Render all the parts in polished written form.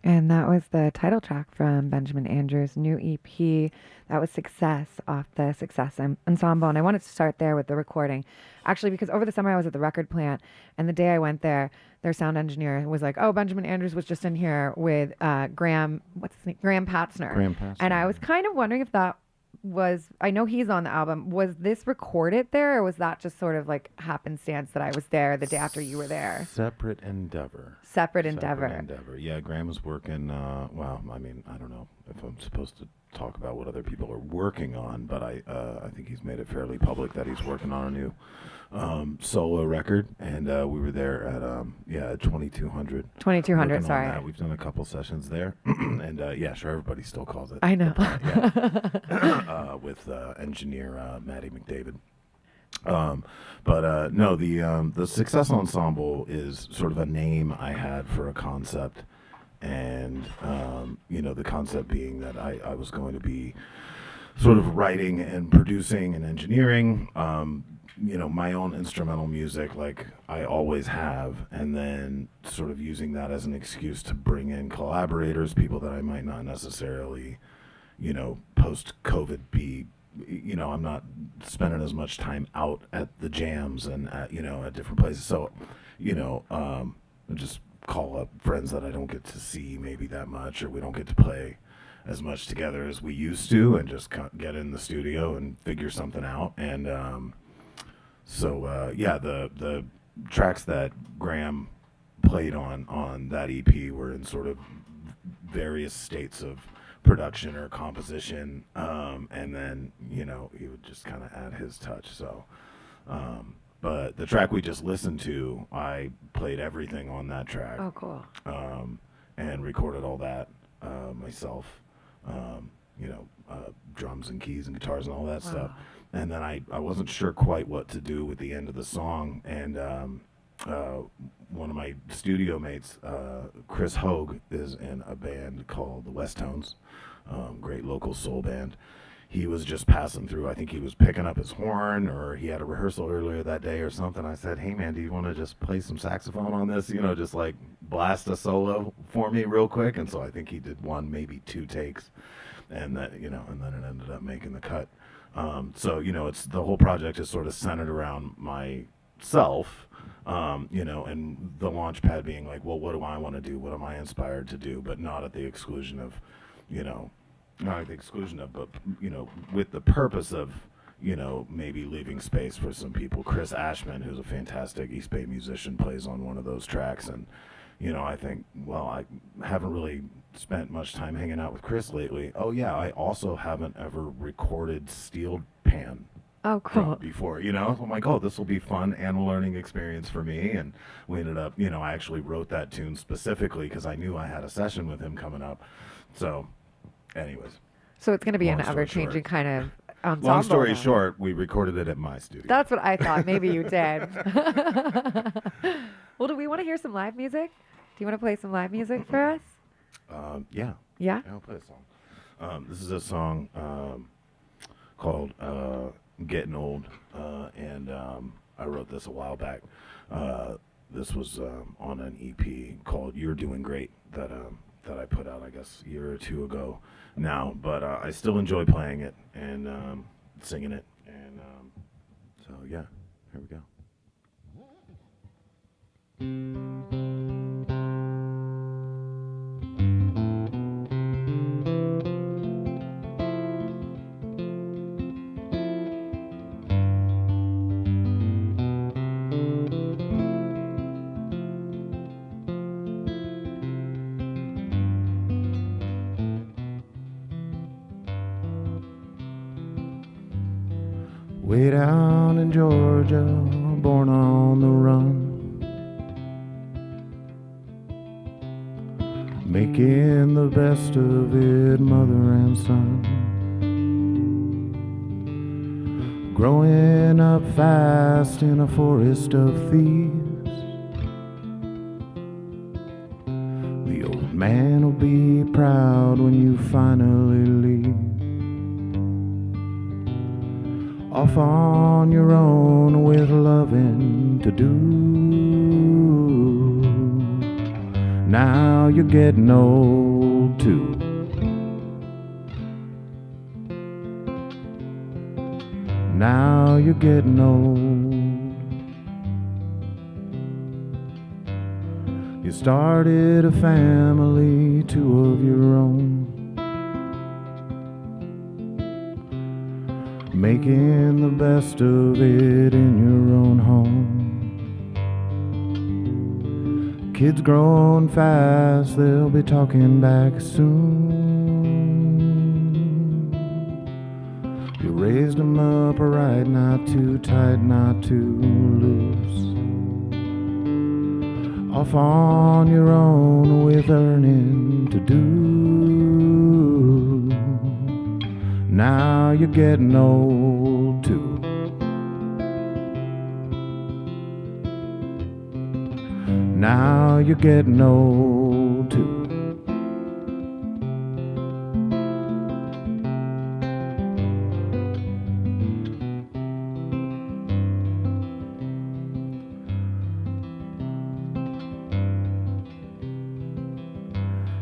And that was the title track from Benjamin Andrews' new EP. That was Success off the Ensemble. And I wanted to start there with the recording. Actually, because over the summer I was at the record plant, and the day I went there, their sound engineer was like, "Oh, Benjamin Andrews was just in here with Graham, what's his name? Graham Patzner." Graham Patzner. And I was kind of wondering if that was, I know he's on the album. Was this recorded there, or was that just sort of like happenstance that I was there the day after you were there? Separate endeavor. Separate endeavor. Yeah, Graham was working, well, I mean, I don't know if I'm supposed to talk about what other people are working on, but I think he's made it fairly public that he's working on a new solo record, and we were there at 2200. 2200, sorry. We've done a couple sessions there, and yeah, sure, everybody still calls it. I know. With engineer Maddie McDavid. But no, the Success Ensemble is sort of a name I had for a concept, and the concept being that I was going to be sort of writing and producing and engineering my own instrumental music like I always have, and then sort of using that as an excuse to bring in collaborators, people that I might not necessarily post-COVID be, I'm not spending as much time out at the jams and at different places. So, I just call up friends that I don't get to see maybe that much, or we don't get to play as much together as we used to, and just get in the studio and figure something out. And the tracks that Graham played on that EP were in sort of various states of production or composition, and then he would just kind of add his touch. So but the track we just listened to, I played everything on that track. Oh, cool. And recorded all that myself, drums and keys and guitars and all that stuff. And then I wasn't sure quite what to do with the end of the song, and one of my studio mates, Chris Hogue, is in a band called the West Tones, great local soul band. He was just passing through. I think he was picking up his horn, or he had a rehearsal earlier that day or something. I said, "Hey man, do you want to just play some saxophone on this? Just like blast a solo for me real quick." And so I think he did one, maybe two takes, and that and then it ended up making the cut. So it's the whole project is sort of centered around myself, and the launch pad being like, well, what do I want to do? What am I inspired to do? But not at the exclusion of, not at the exclusion of, but, with the purpose of, maybe leaving space for some people. Chris Ashman, who's a fantastic East Bay musician, plays on one of those tracks. And, I think, well, I haven't really spent much time hanging out with Chris lately. Oh, yeah, I also haven't ever recorded steel pan. Oh, cool. Before, I'm like, oh, this will be fun and a learning experience for me. And we ended up, I actually wrote that tune specifically because I knew I had a session with him coming up. So, anyways. So it's going to be an ever-changing kind of ensemble. Long story short, we recorded it at my studio. That's what I thought. Maybe you did. Well, do we want to hear some live music? Do you want to play some live music for us? Yeah. Yeah? I'll play a song. This is a song called Getting Old, and I wrote this a while back. This was on an EP called You're Doing Great that I put out, I guess, a year or two ago now. But I still enjoy playing it and singing it. And so, yeah, here we go. Way down in Georgia, born on the run, making the best of it, mother and son. Growing up fast in a forest of thieves, the old man will be proud when you finally leave. Off on your own with loving to do. Now Now you're getting old too. Now you're getting old. You started a family, two of your own, making the best of it in your own home. Kids growing fast, they'll be talking back soon. You raised them up right, not too tight, not too loose. Off on your own with earning to do. Now you're getting old too. Now you're getting old too.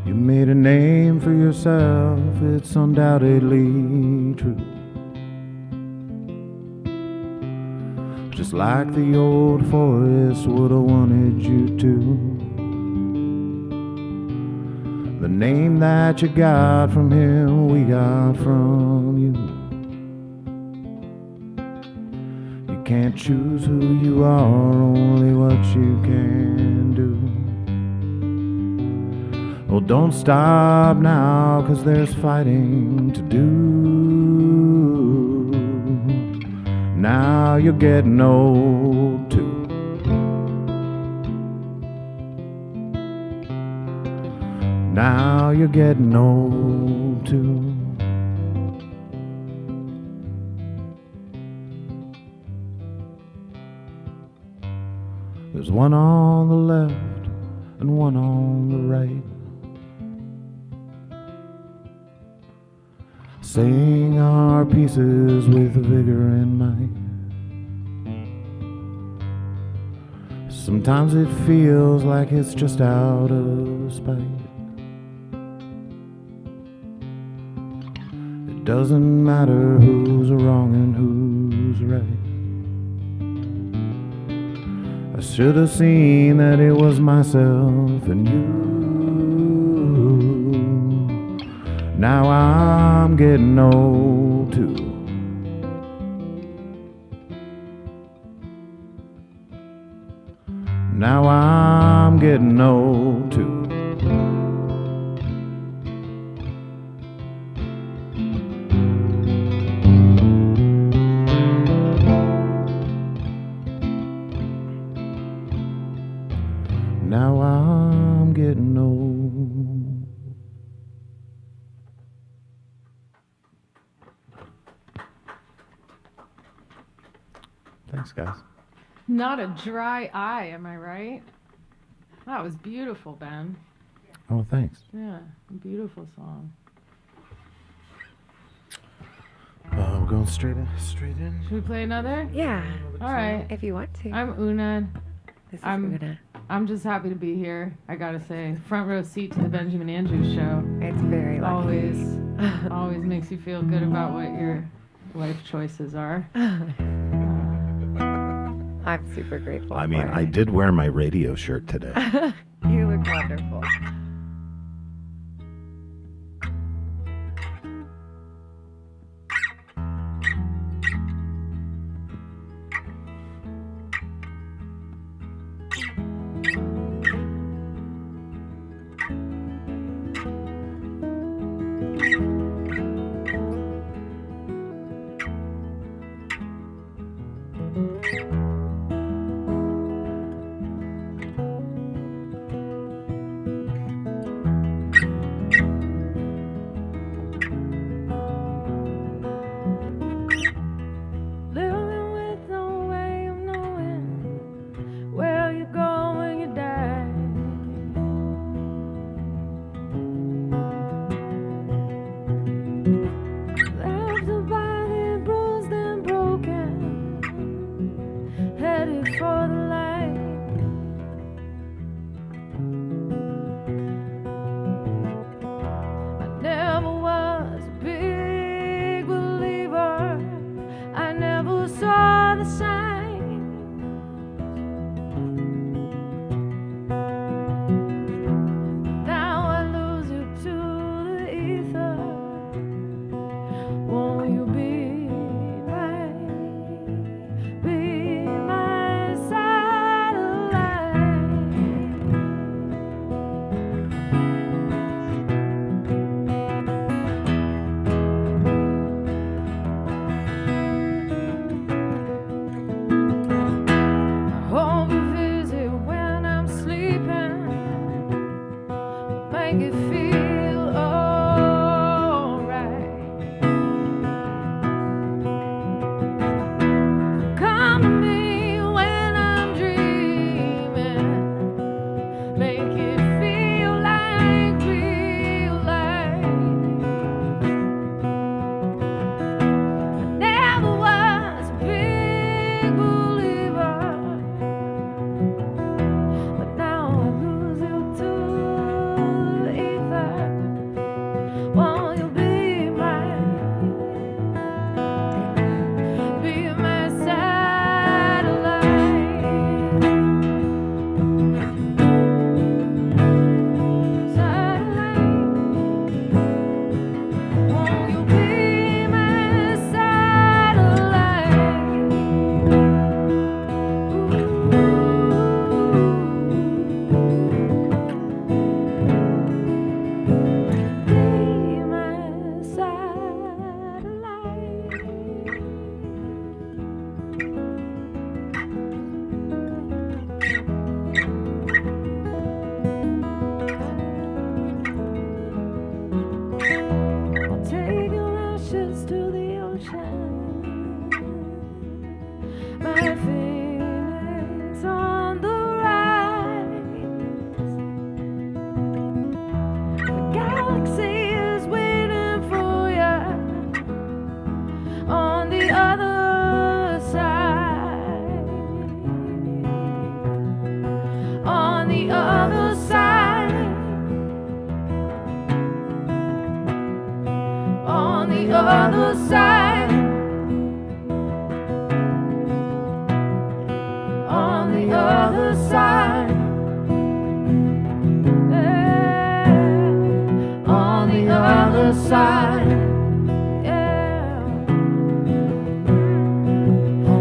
You made a name for yourself, it's undoubtedly true. Just like the old forest would have wanted you to. The name that you got from him, we got from you. You can't choose who you are, only what you can do. Well, don't stop now, 'cause there's fighting to do. Now you're getting old too. Now you're getting old too. There's one on the left and one on the right, saying our pieces with vigor and might. Sometimes it feels like it's just out of spite. It doesn't matter who's wrong and who's right. I should have seen that it was myself and you. Now I'm getting old too. Now I'm getting old too. Now I'm getting old. Thanks, guys. Not a dry eye, am I right? That was beautiful, Ben. Oh, thanks. Yeah, beautiful song. We're going straight in. Should we play another? Yeah, All right. if you want to. I'm Oona. This is I'm- Oona. I'm just happy to be here. I gotta say, front row seat to the Benjamin Andrews show. It's very lucky. Always makes you feel good about what your life choices are. I'm super grateful. I mean, for I it. did wear my radio shirt today. You look wonderful. My phoenix on the rise. The galaxy is waiting for you on the other side. On the other side. On the other side. On the other side. Yeah. On the other side. Yeah.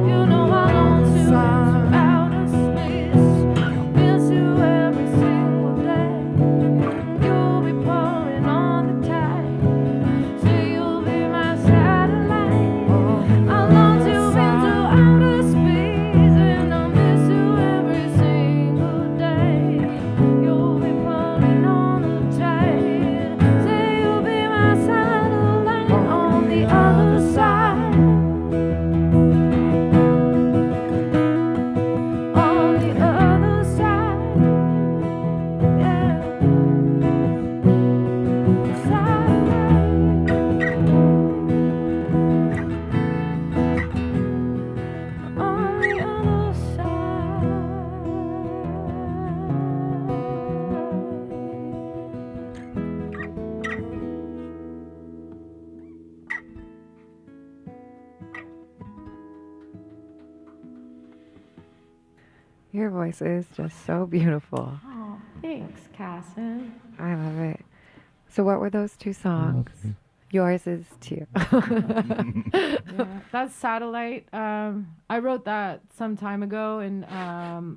You know I long to outer space. Miss you every single day. You'll be pulling on the tide. Say you'll be my satellite. I long to into outer space, and I'll miss you every single day. You'll be pulling on the tide. Say you'll be my satellite on the other side. On the other side. Yeah. Satellite. On the other Your voice is just so beautiful. Oh, thanks, Casson. I love it. So what were those two songs? Yours is too. Yeah, that's Satellite. I wrote that some time ago, and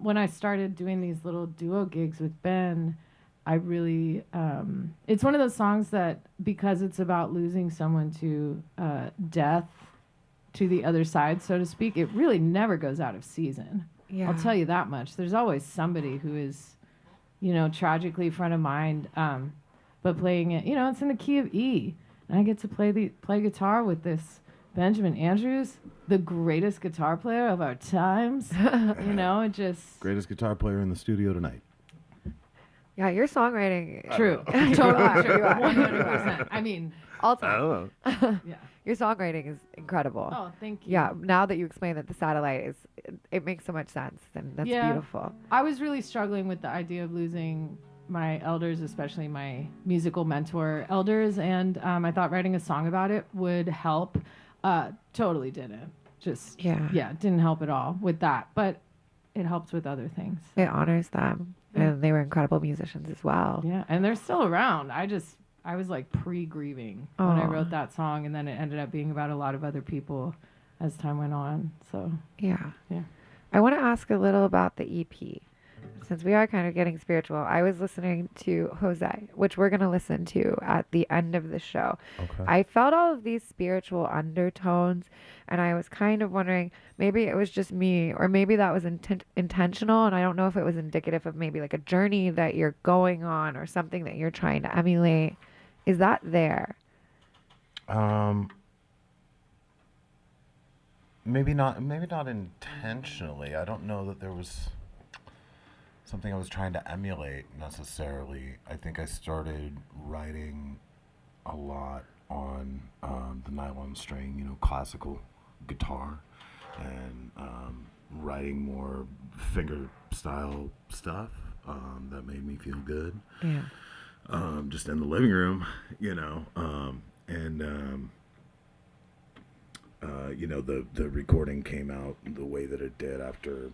when I started doing these little duo gigs with Ben, I really, it's one of those songs that, because it's about losing someone to death, to the other side, so to speak, it really never goes out of season. Yeah. I'll tell you that much. There's always somebody who is, tragically front of mind, but playing it, it's in the key of E. And I get to play guitar with this Benjamin Andrews, the greatest guitar player of our times. It just... Greatest guitar player in the studio tonight. Yeah, your songwriting. True. Totally true. 100%. I mean, All time. yeah. Your songwriting is incredible. Oh, thank you. Yeah, now that you explain that the satellite it makes so much sense, and that's Yeah. beautiful. I was really struggling with the idea of losing my elders, especially my musical mentor elders, and I thought writing a song about it would help. Totally didn't. Just, it didn't help at all with that, but it helps with other things. It honors them, and they were incredible musicians as well. Yeah, and they're still around. I was like pre-grieving when I wrote that song, and then it ended up being about a lot of other people as time went on. So Yeah. Yeah. I want to ask a little about the EP. Since we are kind of getting spiritual, I was listening to Jose, which we're going to listen to at the end of the show. Okay. I felt all of these spiritual undertones, and I was kind of wondering, maybe it was just me, or maybe that was intentional, and I don't know if it was indicative of maybe like a journey that you're going on or something that you're trying to emulate. Is that there? Maybe not intentionally. I don't know that there was something I was trying to emulate necessarily. I think I started writing a lot on the nylon string, classical guitar, and writing more finger style stuff that made me feel good. Yeah. Just in the living room, the recording came out the way that it did after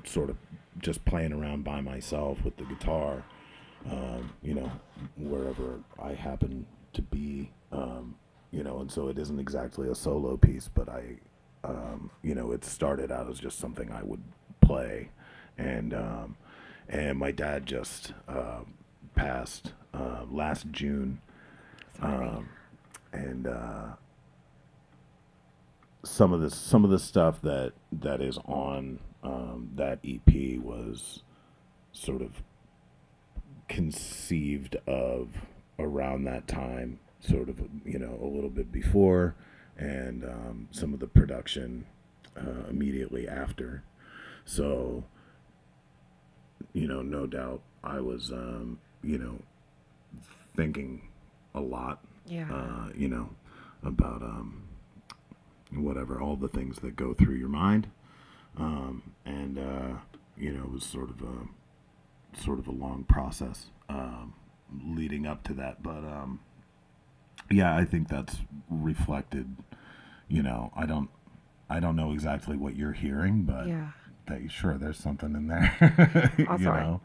sort of just playing around by myself with the guitar, wherever I happen to be, and so it isn't exactly a solo piece, but it started out as just something I would play, and my dad just passed last June, and some of the stuff that is on that EP was sort of conceived of around that time, sort of a little bit before, and some of the production immediately after. So, no doubt I was, thinking a lot, Yeah. about whatever, all the things that go through your mind. And it was sort of a long process leading up to that. But yeah, I think that's reflected. I don't know exactly what you're hearing, but Yeah. sure, there's something in there. Also,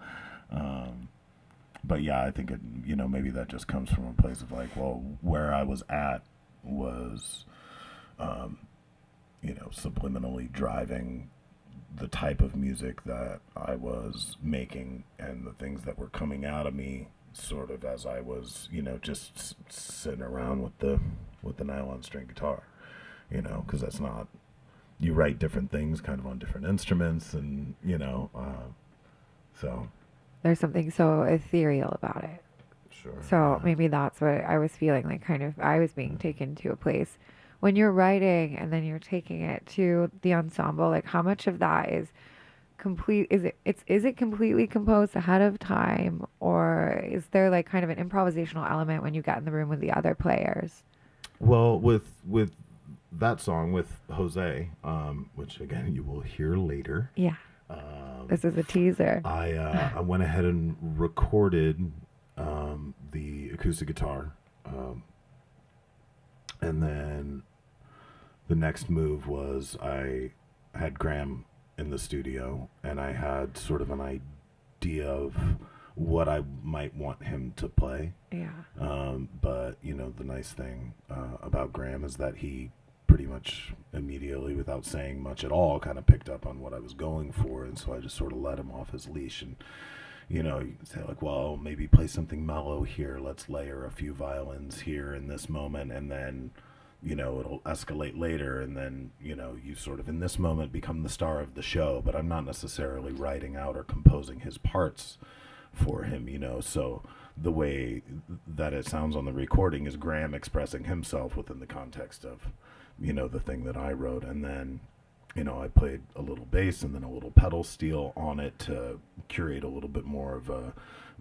But yeah, I think maybe that just comes from a place of like, well, where I was at was, subliminally driving the type of music that I was making and the things that were coming out of me, sort of as I was, just sitting around with the nylon string guitar, because that's not, you write different things kind of on different instruments, and so there's something so ethereal about it. sure. So Yeah. maybe that's what I was feeling like. Kind of, I was being taken to a place when you're writing, and then you're taking it to the ensemble. Like, how much of that is complete? Is it completely composed ahead of time, or is there like kind of an improvisational element when you get in the room with the other players? Well, with that song with Jose, which again you will hear later. Yeah, this is a teaser. I went ahead and recorded the acoustic guitar, and then the next move was I had Graham in the studio, and I had sort of an idea of what I might want him to play. Yeah, But the nice thing about Graham is that he pretty much immediately, without saying much at all, kind of picked up on what I was going for, and so I just sort of let him off his leash. And you can say like, well, maybe play something mellow here. Let's layer a few violins here in this moment, and then it'll escalate later, and then you sort of in this moment become the star of the show. But I'm not necessarily writing out or composing his parts for him, so the way that it sounds on the recording is Graham expressing himself within the context of the thing that I wrote. And then I played a little bass and then a little pedal steel on it to curate a little bit more of a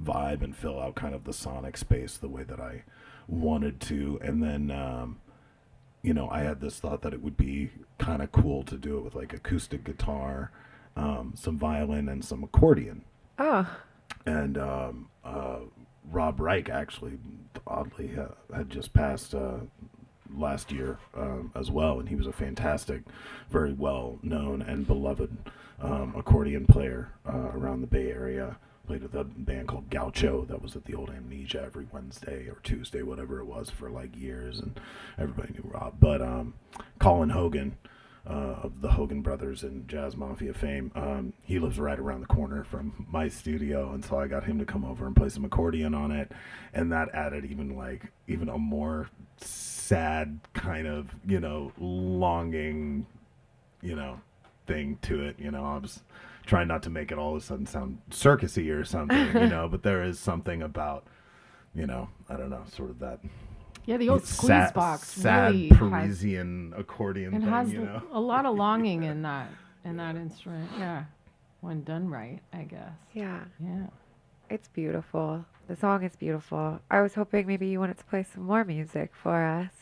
vibe and fill out kind of the sonic space the way that I wanted to. And then I had this thought that it would be kind of cool to do it with like acoustic guitar, some violin, and some accordion. oh, And Rob Reich, actually, oddly, had just passed last year as well, and he was a fantastic, very well known and beloved accordion player around the Bay Area. Played with a band called Gaucho that was at the old Amnesia every Wednesday or Tuesday, whatever it was, for like years, and everybody knew Rob. But Colin Hogan, of the Hogan Brothers and Jazz Mafia fame, he lives right around the corner from my studio, and so I got him to come over and play some accordion on it, and that added even a more sad kind of longing thing to it. I was trying not to make it all of a sudden sound circusy or something, but there is something about I don't know, sort of that. Yeah, the old squeeze sad, box sad really has, Parisian accordion it thing, has a lot of longing in that instrument. Yeah, when done right, I guess. yeah. Yeah. It's beautiful. The song is beautiful. I was hoping maybe you wanted to play some more music for us.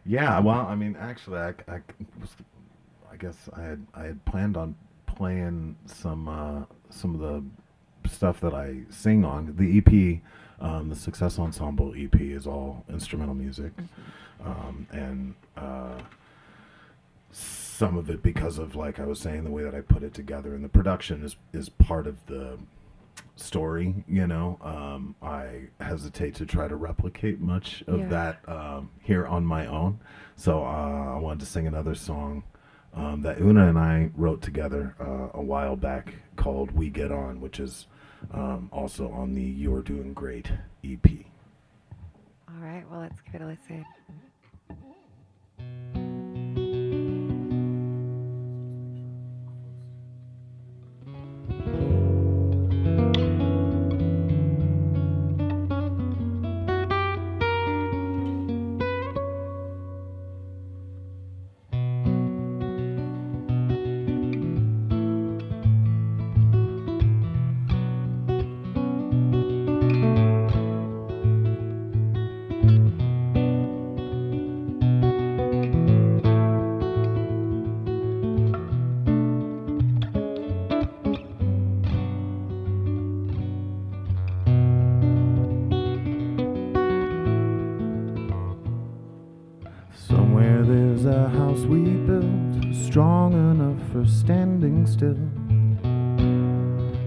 Yeah, well, I mean, actually, I guess I had planned on playing some of the stuff that I sing on the EP. The Success Ensemble EP is all instrumental music, and some of it, because of, like I was saying, the way that I put it together, and the production is part of the story. I hesitate to try to replicate much of that here on my own, so I wanted to sing another song that Oona and I wrote together a while back called "We Get On," which is also on the You're Doing Great EP. All right, well, let's give it a listen. standing still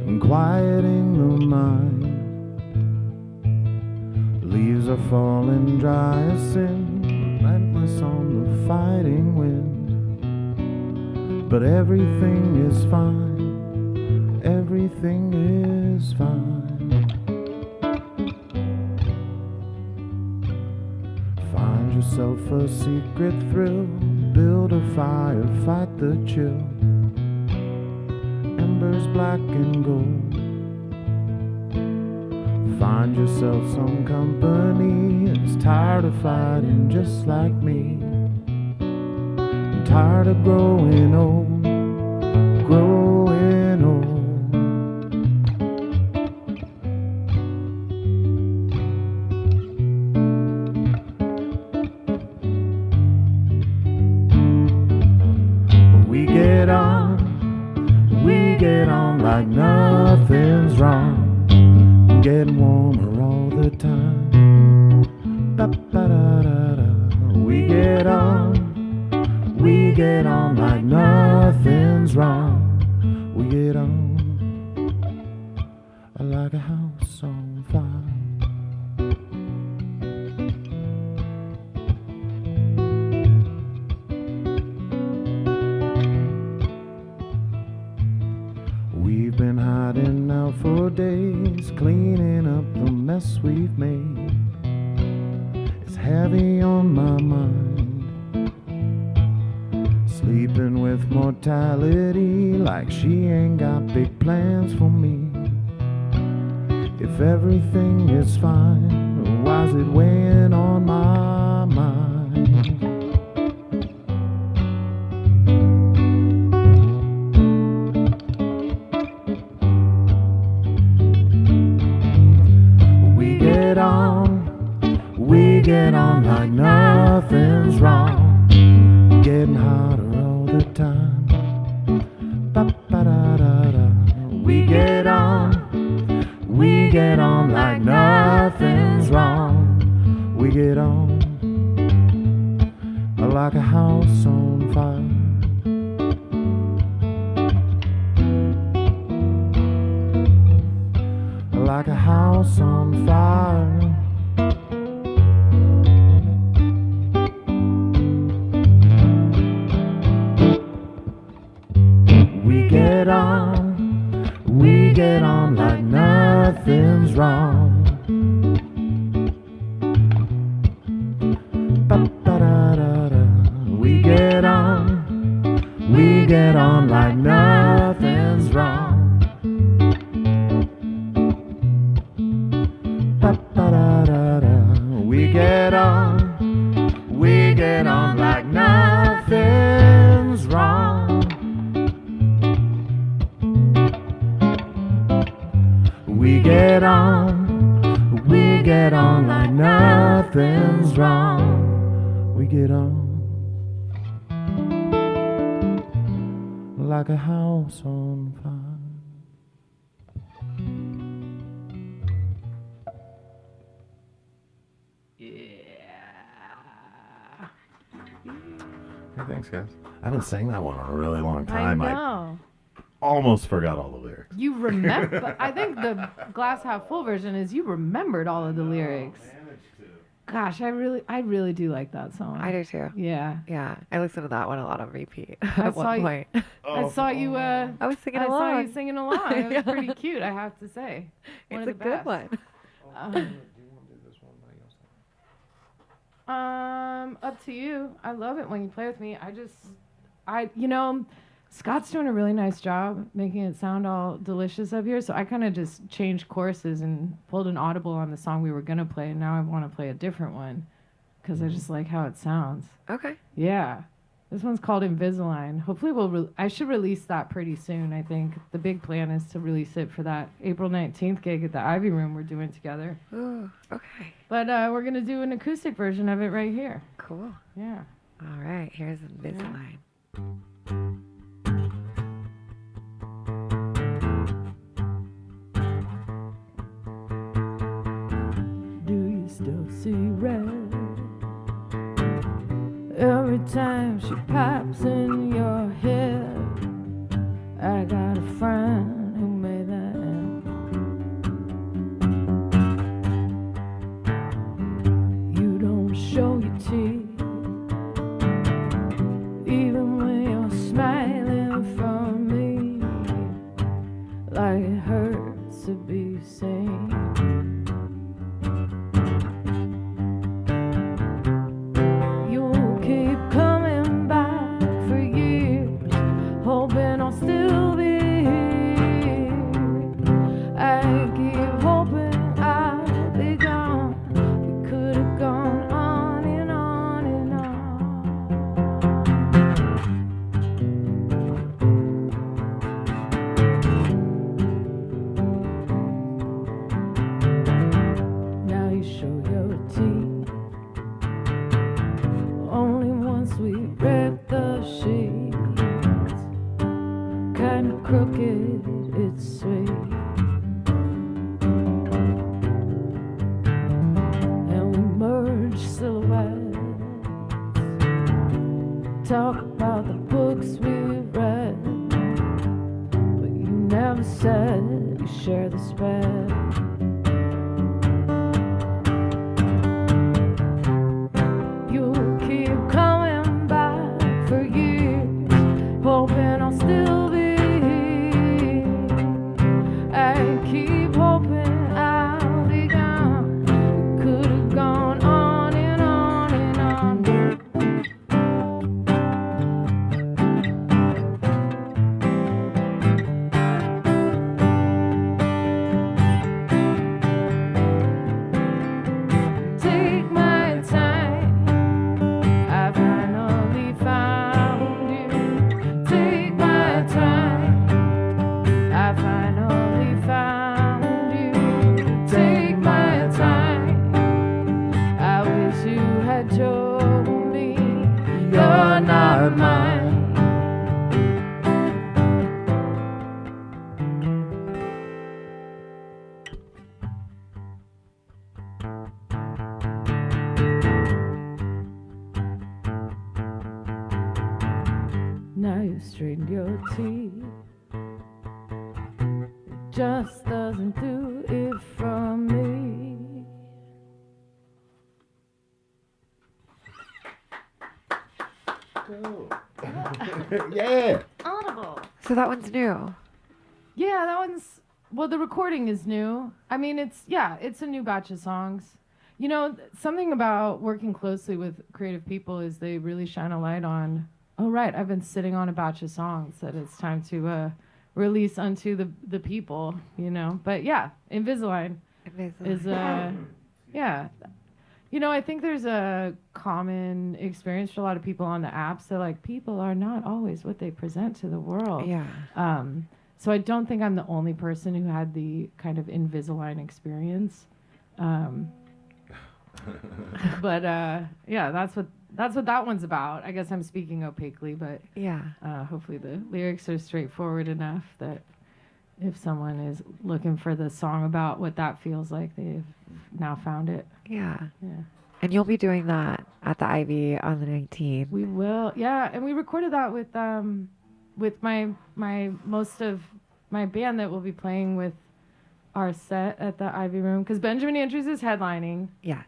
and quieting the mind. Leaves are falling dry as sin, relentless on the fighting wind. But everything is fine, everything is fine. Find yourself a secret thrill, build a fire, fight the chill. Embers black and gold. Find yourself some company that's tired of fighting just like me. I'm tired of growing old, growing old. We get on like nothing's wrong. Getting warmer all the time. Ba-ba-da-da-da. We get on like nothing's wrong. We get on like a house on fire. We've been hiding out for days, cleaning up the mess we've made. It's heavy on my mind, sleeping with mortality like she ain't got big plans for me. If everything is fine, why's it weighing on my mind? We get on like nothing's wrong. Getting hotter all the time. Ba-ba-da-da-da. We get on like nothing's wrong. We get on like a house on fire. Like a house on fire. We get on like nothing's wrong. Ba-ba-da-da-da. We get on like nothing's wrong. Ba-ba-da-da-da. We get on like nothing's wrong. We get on like nothing's wrong. We get on like a house on fire. Hey, thanks, guys. I haven't sang that one in a really long time. I know. Almost forgot all the lyrics. You remember, but I think the glass half full version is you remembered all of the lyrics. Gosh, I really do like that song. I do too. Yeah. Yeah, I listened to that one a lot on repeat I at saw one you- point. I saw you. I was singing I along. saw you singing along. It was Yeah. pretty cute, I have to say. One It's of a the good best. one. Up to you. I love it when you play with me. Scott's doing a really nice job making it sound all delicious up here. So I kind of just changed courses and pulled an audible on the song we were gonna play, and now I want to play a different one because I just like how it sounds. Okay. Yeah. This one's called Invisalign. Hopefully I should release that pretty soon, I think. The big plan is to release it for that April 19th gig at the Ivy Room we're doing together. Ooh, okay. But we're going to do an acoustic version of it right here. Cool. Yeah. All right, here's Invisalign. Do you still see red? Every time she pops in your head, I got a friend who made that end. You don't show your teeth, even when you're smiling from me, like it hurts to be seen. You'll keep coming back for years, hoping I'll still be here. I keep hoping I'll be gone. We could have gone on and on and on. Now you show your teeth. Only once we wrecked the sheets. Kinda crooked, it's sweet. And we merge silhouettes. Talk about the books we've read. But you never said you share the spread. You'll keep coming back for years, hoping I'll still be here. I keep hoping I'll be gone. We could have gone on and on and on. Take my time, I finally found you. Take my time, I finally found you. Take my time, I wish you had told me you're not mine. Now you've straightened your teeth. It just doesn't do it from me. Yeah. Audible. So that one's new. Yeah, that one's, well, the recording is new. I mean, it's a new batch of songs. You know, something about working closely with creative people is they really shine a light on, oh, right, I've been sitting on a batch of songs that it's time to release unto the people, you know. But yeah, Invisalign is, yeah. You know, I think there's a common experience for a lot of people on the apps that, like, people are not always what they present to the world. Yeah. So I don't think I'm the only person who had the kind of Invisalign experience. But yeah, that's what that one's about. I guess I'm speaking opaquely, but Yeah. hopefully the lyrics are straightforward enough that if someone is looking for the song about what that feels like, they've now found it. Yeah. Yeah. And you'll be doing that at the Ivy on the 19th. We will, yeah, and we recorded that with my most of my band that will be playing with our set at the Ivy Room, because Benjamin Andrews is headlining. Yes.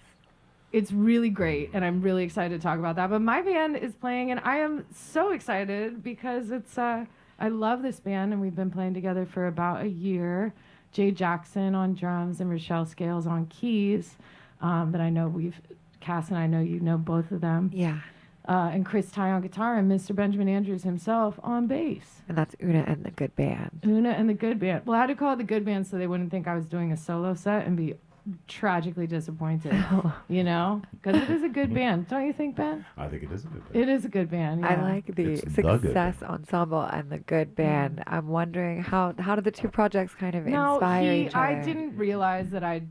It's really great, and I'm really excited to talk about that. But my band is playing, and I am so excited because it's I love this band, and we've been playing together for about a year. Jay Jackson on drums and Rochelle Scales on keys. That I know Casson, I know you know both of them. Yeah. And Chris Ty on guitar and Mr. Benjamin Andrews himself on bass. And that's Oona and the Good Band. Oona and the Good Band. Well, I had to call it the Good Band so they wouldn't think I was doing a solo set and be tragically disappointed, you know? Because it is a good band. Don't you think, Ben? I think it is a good band. It is a good band, yeah. I like the It's the Good Success Ensemble and the Good Band. I'm wondering how did the two projects kind of No, inspire each other? I didn't realize that I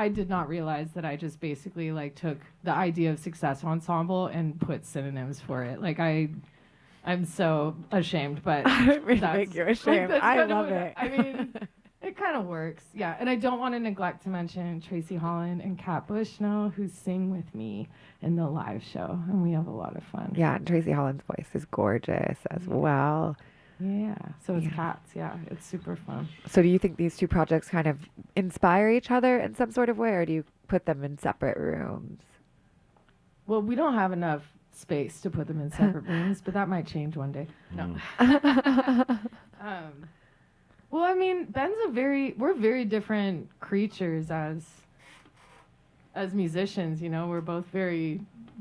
did not realize that I just basically like took the idea of Success Ensemble and put synonyms for it. Like I'm so ashamed, but I didn't mean to that's- make you ashamed. that's I kind of love what- it. I mean, it kind of works, yeah. And I don't want to neglect to mention Tracy Holland and Kat Bushnell, who sing with me in the live show, and we have a lot of fun. Yeah, and Tracy Holland's voice is gorgeous as well. Yeah. So it's Yeah. cats. Yeah. It's super fun. So do you think these two projects kind of inspire each other in some sort of way, or do you put them in separate rooms? Well, we don't have enough space to put them in separate rooms, but that might change one day. No. Well, I mean, we're very different creatures as musicians, you know.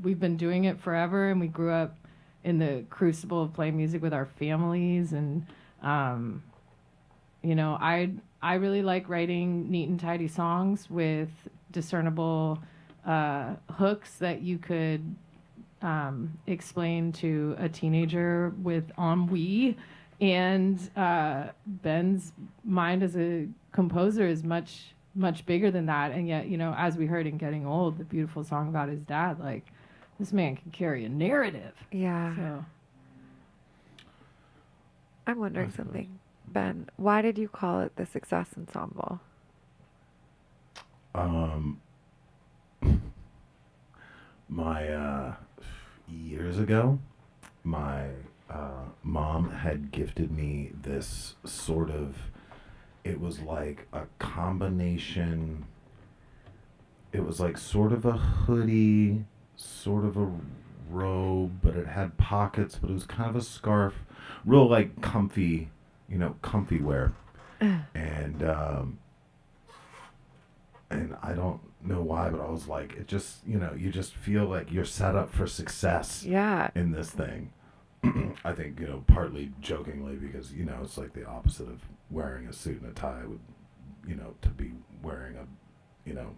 We've been doing it forever, and we grew up in the crucible of playing music with our families, and you know, I really like writing neat and tidy songs with discernible hooks that you could explain to a teenager with ennui. And Ben's mind as a composer is much, much bigger than that. And yet, you know, as we heard in Getting Old, the beautiful song about his dad, like, this man can carry a narrative. Yeah. So I'm wondering something. Ben, why did you call it the Success Ensemble? My years ago, my mom had gifted me this sort of, it was like a combination, it was like sort of a hoodie, sort of a robe, but it had pockets, but it was kind of a scarf, real like comfy, you know, comfy wear. And I don't know why, but I was like, it just, you know, you just feel like you're set up for success Yeah. in this thing. I think, you know, partly jokingly, because, you know, it's like the opposite of wearing a suit and a tie would, you know, to be wearing a, you know,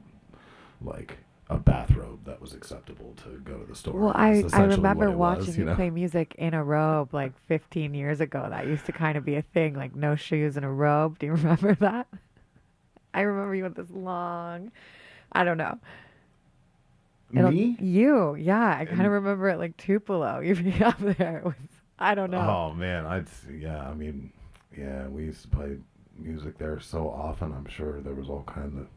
like a bathrobe that was acceptable to go to the store. Well, That's I essentially remember what it watching was, you know? play music in a robe like 15 years ago. That used to kind of be a thing, like no shoes and a robe. Do you remember that? I remember you with this long, I don't know. Me? You, yeah. I kind And- of remember it like Tupelo. You'd be up there with, I don't know. Oh, man. I mean, yeah, we used to play music there so often. I'm sure there was all kinds of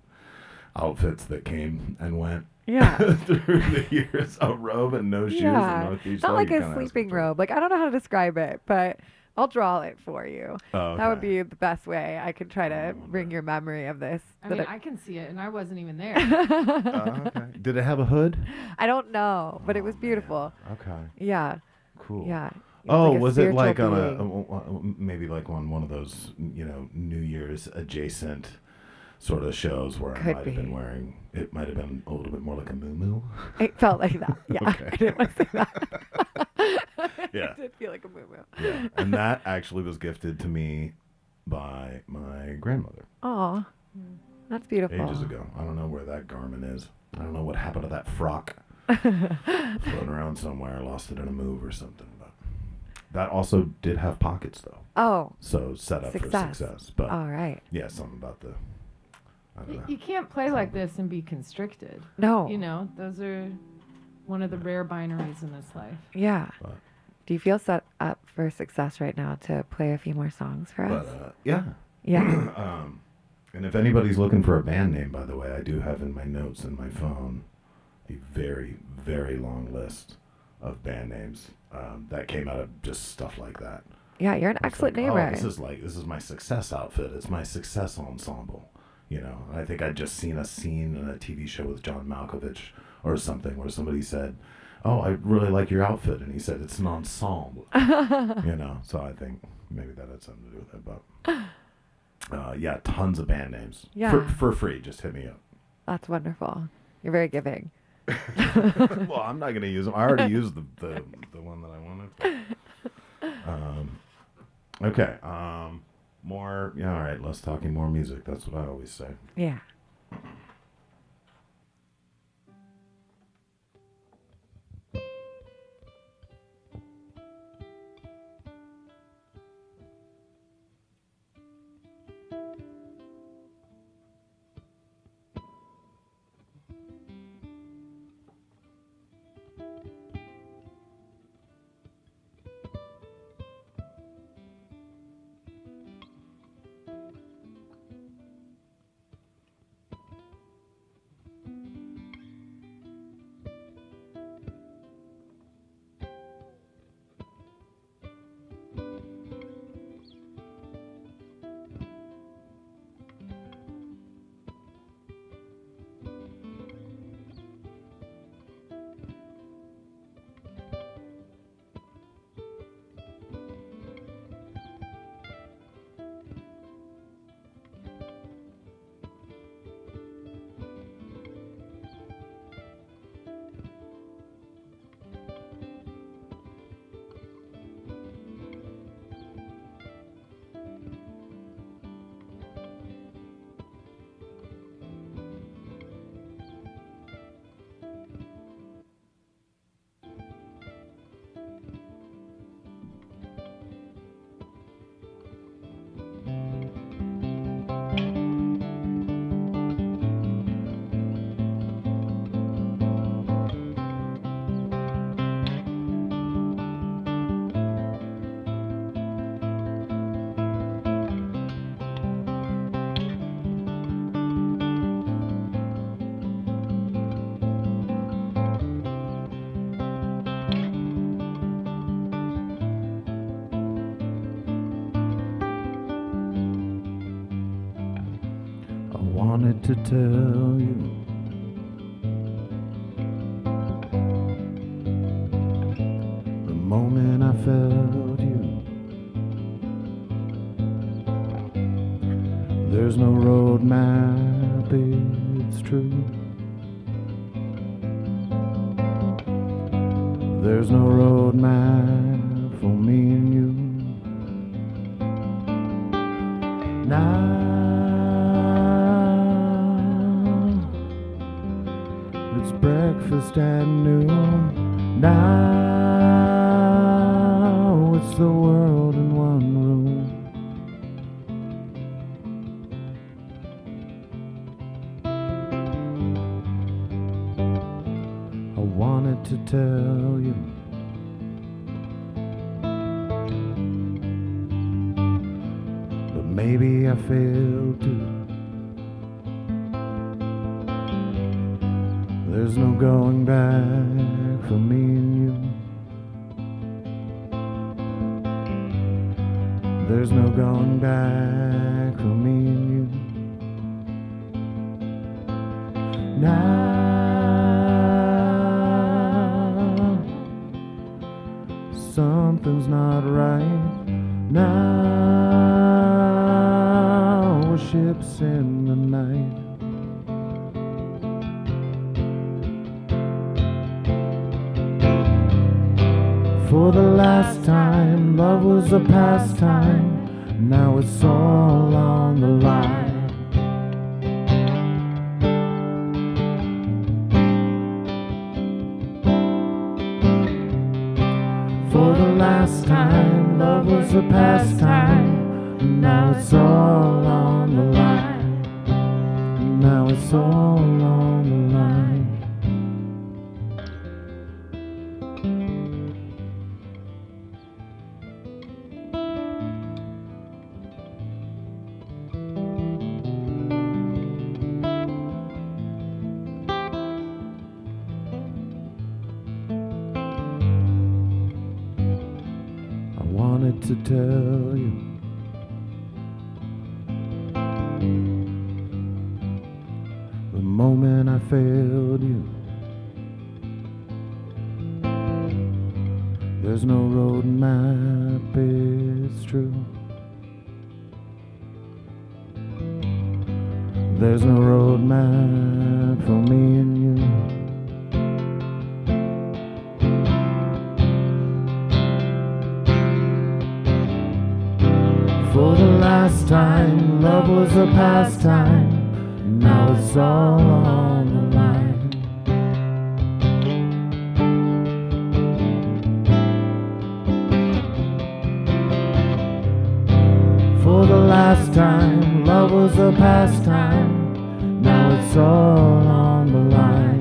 outfits that came and went. Yeah. Through the years, a robe and no shoes Yeah. and Northeast. It's not like a sleeping robe. Like, I don't know how to describe it, but I'll draw it for you. Oh, That would okay. be the best way I could try to bring your memory of this. I mean, I can see it, and I wasn't even there. Okay. Did it have a hood? I don't know, but it was Oh, man. beautiful. Okay. Yeah. Cool. Yeah. Oh, like a was it like spiritual on being. maybe like on one of those, you know, New Year's adjacent sort of shows where I Could might have been be. wearing, it might have been a little bit more like a muumuu. It felt like that. Yeah. Okay. I didn't want to say that. Yeah. It did feel like a moo-moo. Yeah. And that actually was gifted to me by my grandmother Aw. That's beautiful. ages ago. I don't know where that garment is. I don't know what happened to that frock. Floating around somewhere. I lost it in a move or something. But that also did have pockets, though. Oh. So set up for success. But All right. yeah, something about the, I don't know. You can't play like this and be constricted. No. You know, those are one of the rare binaries in this life. Yeah. But, Do you feel set up for success right now to play a few more songs for us? yeah. Yeah. And if anybody's looking for a band name, by the way, I do have in my notes in my phone a very, very long list of band names that came out of just stuff like that. Yeah, you're an It's excellent like, name oh, writer. this is my success outfit. It's my success ensemble. You know, and I think I'd just seen a scene in a TV show with John Malkovich or something where somebody said, "Oh, I really like your outfit," and he said it's an ensemble. You know, so I think maybe that had something to do with it. But yeah, tons of band names. Yeah. For free. Just hit me up. That's wonderful. You're very giving. Well, I'm not gonna use them. I already used the one that I wanted. Okay. More. Yeah. All right. Let's talking more music. That's what I always say. Yeah. wanted to tell you the moment I felt you. There's no road map, it's true. There's no road map for me and you. Now it's breakfast at noon. Now it's the world in one room. I wanted to tell you, but maybe I failed to. There's no going back for me and you. There's no going back for me and you. Now something's not right. Now we're ships in the night. For the last time, love was a pastime. Now it's all on the line. For the last time, love was a pastime. Now it's all on the line. Now it's all on the line. I wanted to tell you the moment I failed you. There's no road map, it's true. There's no road map for me and you. For the last time, love was a pastime. Now it's all on the line. For the last time, love was a pastime. Now it's all on the line.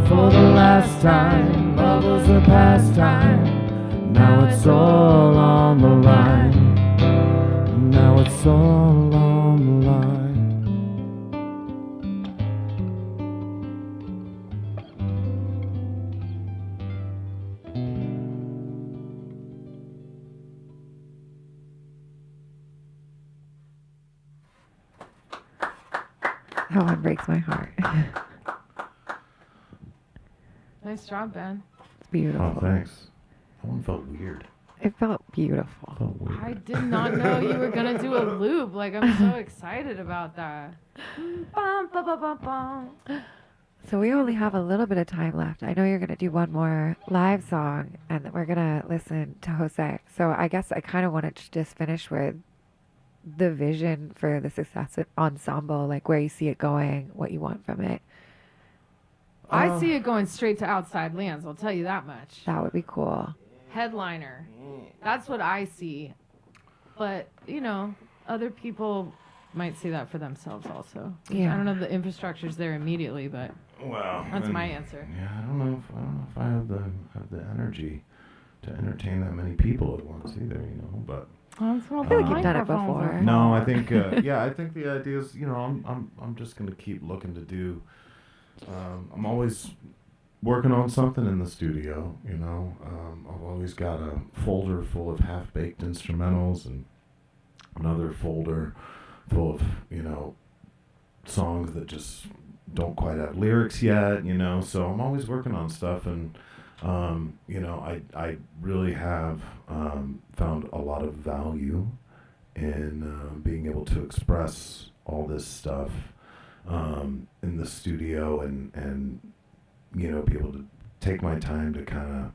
For the last time, love was a pastime. Now it's all on the line. Now it's all on the line. That one breaks my heart. Nice job, Ben. It's beautiful. Oh, thanks. That one felt weird. It felt beautiful. Felt weird. I did not know you were gonna do a loop. Like, I'm so excited about that. Bum, ba, ba, ba, bum. So we only have a little bit of time left. I know you're going to do one more live song, and then we're going to listen to Jose. So I guess I kind of wanted to just finish with the vision for the Success Ensemble, like where you see it going, what you want from it. I see it going straight to Outside Lands, I'll tell you that much. That would be cool. Headliner. That's what I see. But, you know, other people might see that for themselves also. Yeah. I don't know if the infrastructure's there immediately, but Well, that's and- my answer. Yeah, I don't know if I have the energy to entertain that many people at once either, you know. But Well, that's what I feel like you've done it microphones are before. for. no, I think I think the idea is, you know, I'm just gonna keep looking to do. I'm always working on something in the studio, you know. I've always got a folder full of half-baked instrumentals and another folder full of, you know, songs that just don't quite have lyrics yet, you know. So I'm always working on stuff, and you know, I really have found a lot of value in being able to express all this stuff in the studio, and you know, be able to take my time to kind of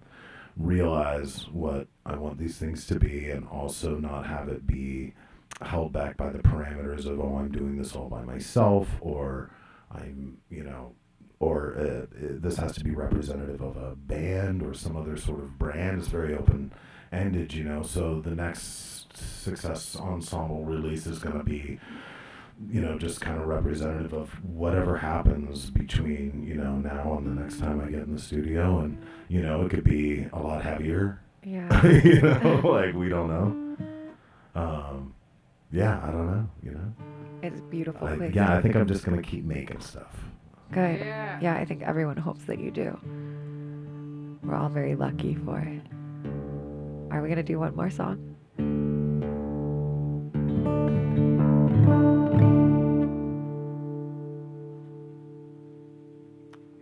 realize what I want these things to be, and also not have it be held back by the parameters of, oh, I'm doing this all by myself, or I'm, you know, or this has to be representative of a band or some other sort of brand. It's very open-ended, you know. So the next Success Ensemble release is going to be, you know, just kind of representative of whatever happens between, you know, now and the next time I get in the studio. And, you know, it could be a lot heavier. Yeah. You know, like, we don't know. Yeah, I don't know, you know. It's a beautiful place. Yeah, I think I'm just going to keep making stuff. Good. Yeah. Yeah, I think everyone hopes that you do. We're all very lucky for it. Are we going to do one more song?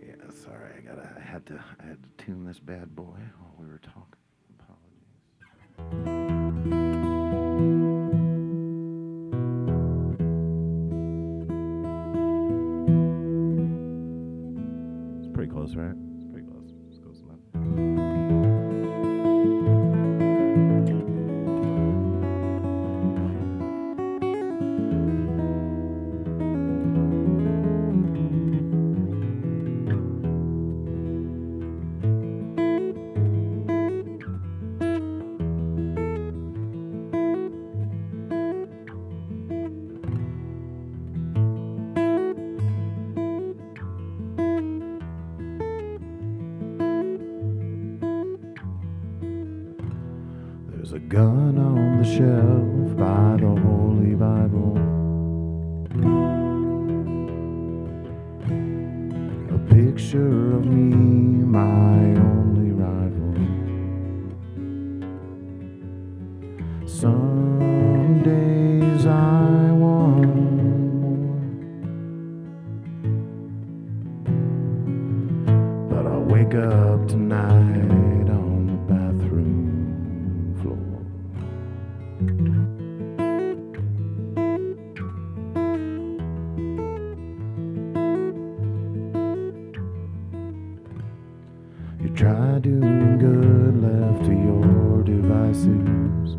Yeah, sorry, I had to tune this bad boy while we were talking. Apologies. It's pretty close, right? It's pretty close. It's close enough. There's a gun on the shelf by the Holy Bible, a picture of me, my only rival. Some days I want more, but I wake up tonight on the bathroom floor. You try doing good, left to your devices,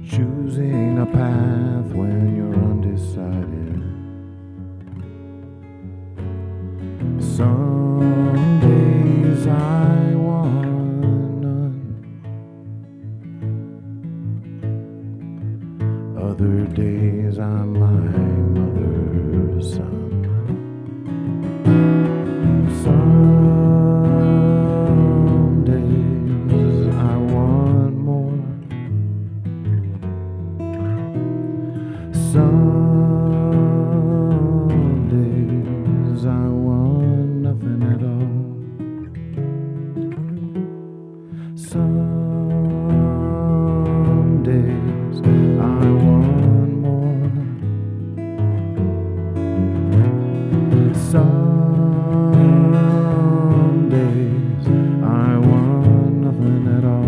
choosing a path when you're undecided. Some days I want none, other days I'm my mother's son. Some days I want more, some days I want nothing at all. Some days I want more, some days I want nothing at all.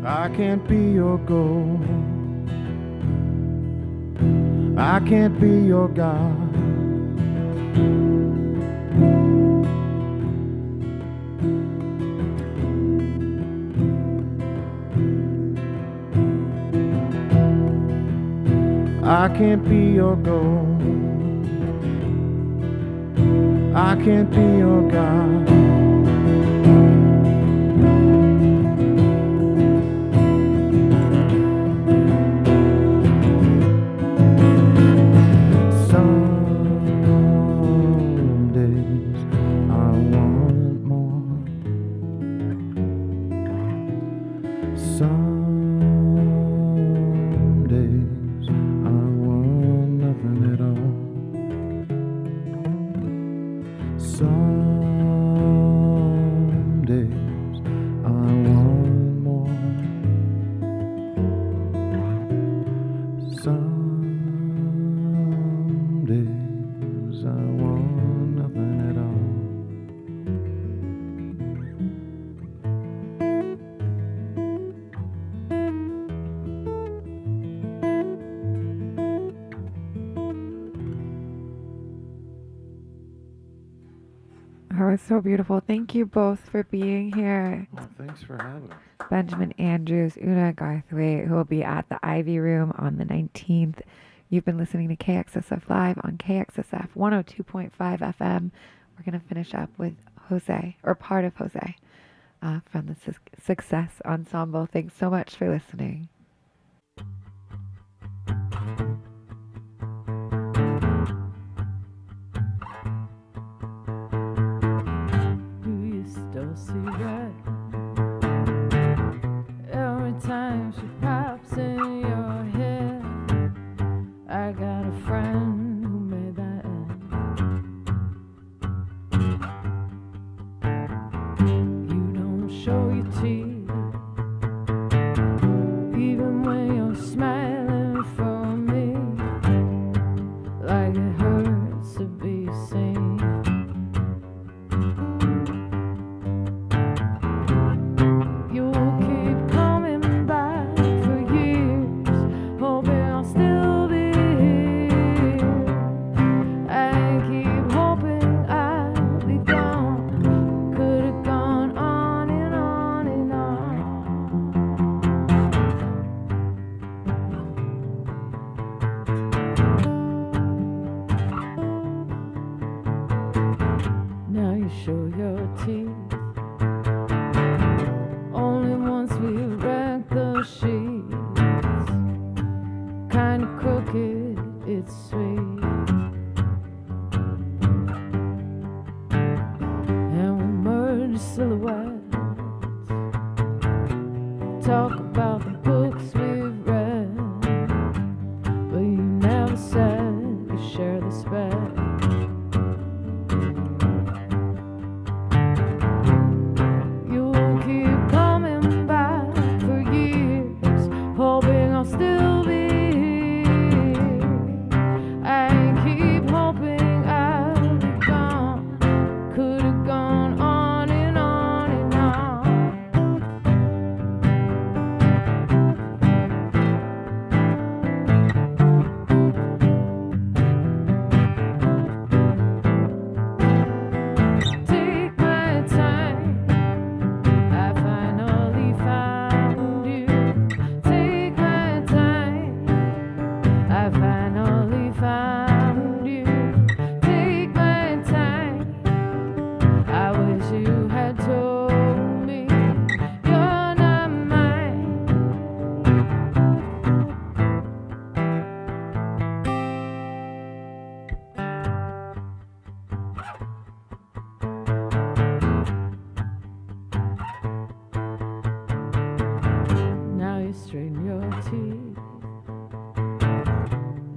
I can't be your goal, I can't be your God. I can't be your goal, I can't be your God. Some days I want nothing at all. Some days I want more. Some days I want nothing at all. That was so beautiful. Thank you both for being here. Well, thanks for having us. Benjamin Andrews, Oona Garthwaite, who will be at the Ivy Room on the 19th. You've been listening to KXSF Live on KXSF 102.5 FM. We're going to finish up with Jose, or part of Jose, from the Success Ensemble. Thanks so much for listening. Do you still see red every time she pops in your head? I got a friend who made that end. You don't show your teeth, even when you're smiling for me, like it hurts to be seen. You'll keep coming back for years, hoping I'll still be here. I keep hoping I'll be gone. Could have gone on and on and on. Now you show your teeth. Only once we wreck the sheets. Kinda crooked, it's sweet. And we merge silhouettes. Talk about the books we've read. But you never said you share the spec. You'll keep coming back for years, hoping I'll still be here. I keep hoping I'll be gone. Could have gone on and on and on. Take my time. I finally found you. Take my time. I finally found you. Take my time. I wish you had told me you're not mine. Now you straighten your teeth.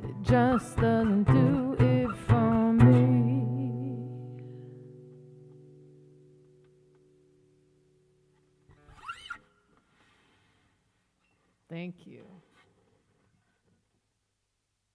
It just doesn't do it for me. Thank you.